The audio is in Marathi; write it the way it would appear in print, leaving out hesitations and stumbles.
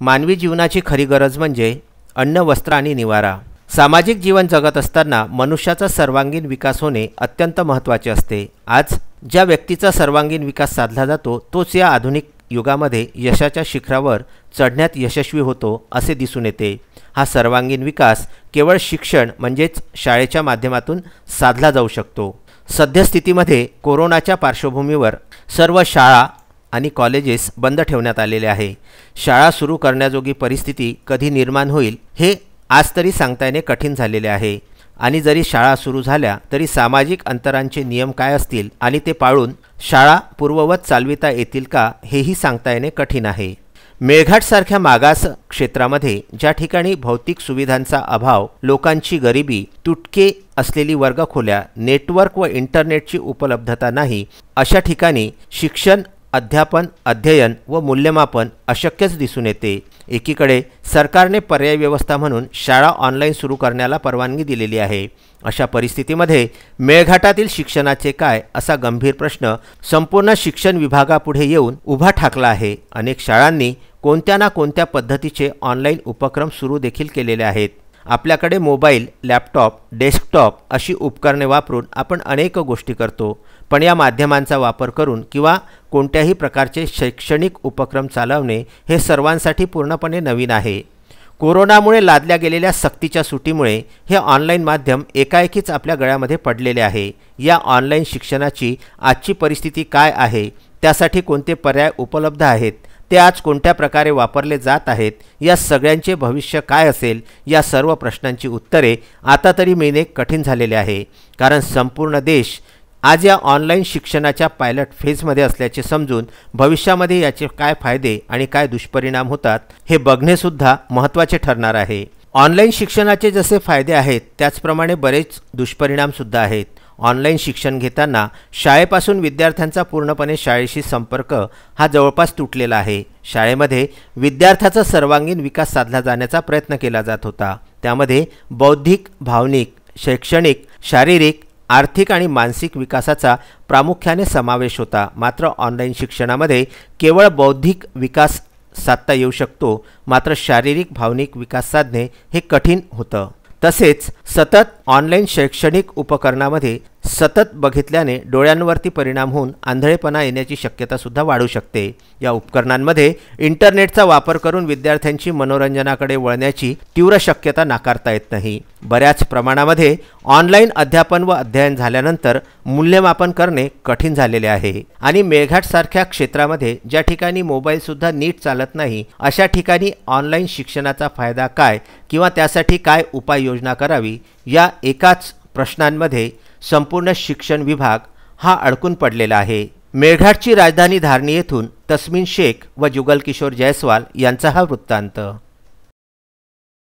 मानवी जीवनाची खरी गरज म्हणजे अन्न, वस्त्र आणि निवारा। सामाजिक जीवन जगत असताना मनुष्याचा सर्वांगीण विकास होणे अत्यंत महत्त्वाचे असते। आज ज्या व्यक्तीचा सर्वांगीण विकास साधला जातो तोच या आधुनिक युगामध्ये यशाच्या शिखरावर चढण्यात यशस्वी होतो असे दिसून येते। हा सर्वांगीण विकास केवळ शिक्षण म्हणजेच शाळेच्या माध्यमातून साधला जाऊ शकतो। सद्यस्थितीमध्ये कोरोनाच्या पार्श्वभूमीवर सर्व शाळा आणि कॉलेजेस बंद ठेवण्यात आलेले आहे। शाळा सुरू करण्याजोगी परिस्थिती कधी निर्माण होईल हे आज तरी सांगता येणे कठीण झालेले आहे। आणि जरी शाळा सुरू झाल्या तरी सामाजिक अंतरांचे नियम काय असतील आणि ते पाळून शाळा पूर्ववत चालविता येतील का हेही सांगता येणे कठीण आहे। मेळघाटसारख्या मागास क्षेत्रामध्ये ज्या ठिकाणी भौतिक सुविधांचा अभाव, लोकांची गरिबी, तुटके असलेली वर्गखोल्या, नेटवर्क व इंटरनेटची उपलब्धता नाही अशा ठिकाणी शिक्षण, अध्यापन, अध्ययन व मूल्यमापन अशक्यच दिसून येते। एकीकडे सरकारने पर्याय व्यवस्था म्हणून शाळा ऑनलाईन सुरू करण्याला परवानगी दिलेली आहे। अशा परिस्थितीमध्ये मेळघाटातील शिक्षणाचे काय असा गंभीर प्रश्न संपूर्ण शिक्षण विभागापुढे येऊन उभा ठाकला आहे। अनेक शाळांनी कोणत्या ना कोणत्या पद्धतीचे ऑनलाईन उपक्रम सुरू देखील केलेले आहेत। आपल्याकडे मोबाईल, लॅपटॉप, डेस्कटॉप अशी उपकरणे वापरून आपण अनेक गोष्टी करतो, पण या माध्यमांचा वापर करून किंवा कोणत्याही प्रकारचे शैक्षणिक उपक्रम चालवणे हे सर्वांसाठी पूर्णपणे नवीन आहे। कोरोनामुळे लादल्या गेलेल्या सक्तीच्या सुटीमुळे हे ऑनलाईन माध्यम एकाएकीच आपल्या गळ्यामध्ये पडलेले आहे। या ऑनलाईन शिक्षणाची आजची परिस्थिती काय आहे, त्यासाठी कोणते पर्याय उपलब्ध आहेत, ते आज कोणत्या प्रकारे वापरले जात आहेत, या सगळ्यांचे भविष्य काय असेल, या सर्व प्रश्नांची उत्तरे आता तरी मिळणे कठीण झालेले आहे। कारण संपूर्ण देश आज या ऑनलाईन शिक्षणाच्या पायलट फेजमध्ये असल्याचे समजून भविष्यामध्ये याचे काय फायदे आणि काय दुष्परिणाम होतात हे बघणेसुद्धा महत्त्वाचे ठरणार आहे। ऑनलाईन शिक्षणाचे जसे फायदे आहेत त्याचप्रमाणे बरेच दुष्परिणामसुद्धा आहेत। ऑनलाईन शिक्षण घेताना शाळेपासून विद्यार्थ्यांचा पूर्णपणे शाळेशी संपर्क हा जवळपास तुटलेला आहे। शाळेमध्ये विद्यार्थ्याचा सर्वांगीण विकास साधला जाण्याचा प्रयत्न केला जात होता। त्यामध्ये बौद्धिक, भावनिक, शैक्षणिक, शारीरिक, आर्थिक आणि मानसिक विकासाचा प्रामुख्याने समावेश होता। मात्र ऑनलाईन शिक्षणामध्ये केवळ बौद्धिक विकास साधता येऊ शकतो, मात्र शारीरिक, भावनिक विकास साधणे हे कठीण होतं। तसेच सतत ऑनलाईन शैक्षणिक उपकरणामध्ये सतत बघितल्याने डोळ्यांवरती परिणाम होऊन आंधळेपणा येण्याची शक्यतासुद्धा वाढू शकते। या उपकरणांमध्ये इंटरनेटचा वापर करून विद्यार्थ्यांची मनोरंजनाकडे वळण्याची तीव्र शक्यता नाकारता येत नाही। बऱ्याच प्रमाणामध्ये ऑनलाईन अध्यापन व अध्ययन झाल्यानंतर मूल्यमापन करणे कठीण झालेले आहे। आणि मेळघाटसारख्या क्षेत्रामध्ये ज्या ठिकाणी मोबाईलसुद्धा नीट चालत नाही अशा ठिकाणी ऑनलाईन शिक्षणाचा फायदा काय किंवा त्यासाठी काय उपाययोजना करावी, या एकाच प्रश्नांमध्ये संपूर्ण शिक्षण विभाग हा अडकून पडलेला आहे। मेळघाटची राजधानी धारणी येथून तस्मीन शेख व जुगल किशोर जयस्वाल यांचा हा वृत्तांत।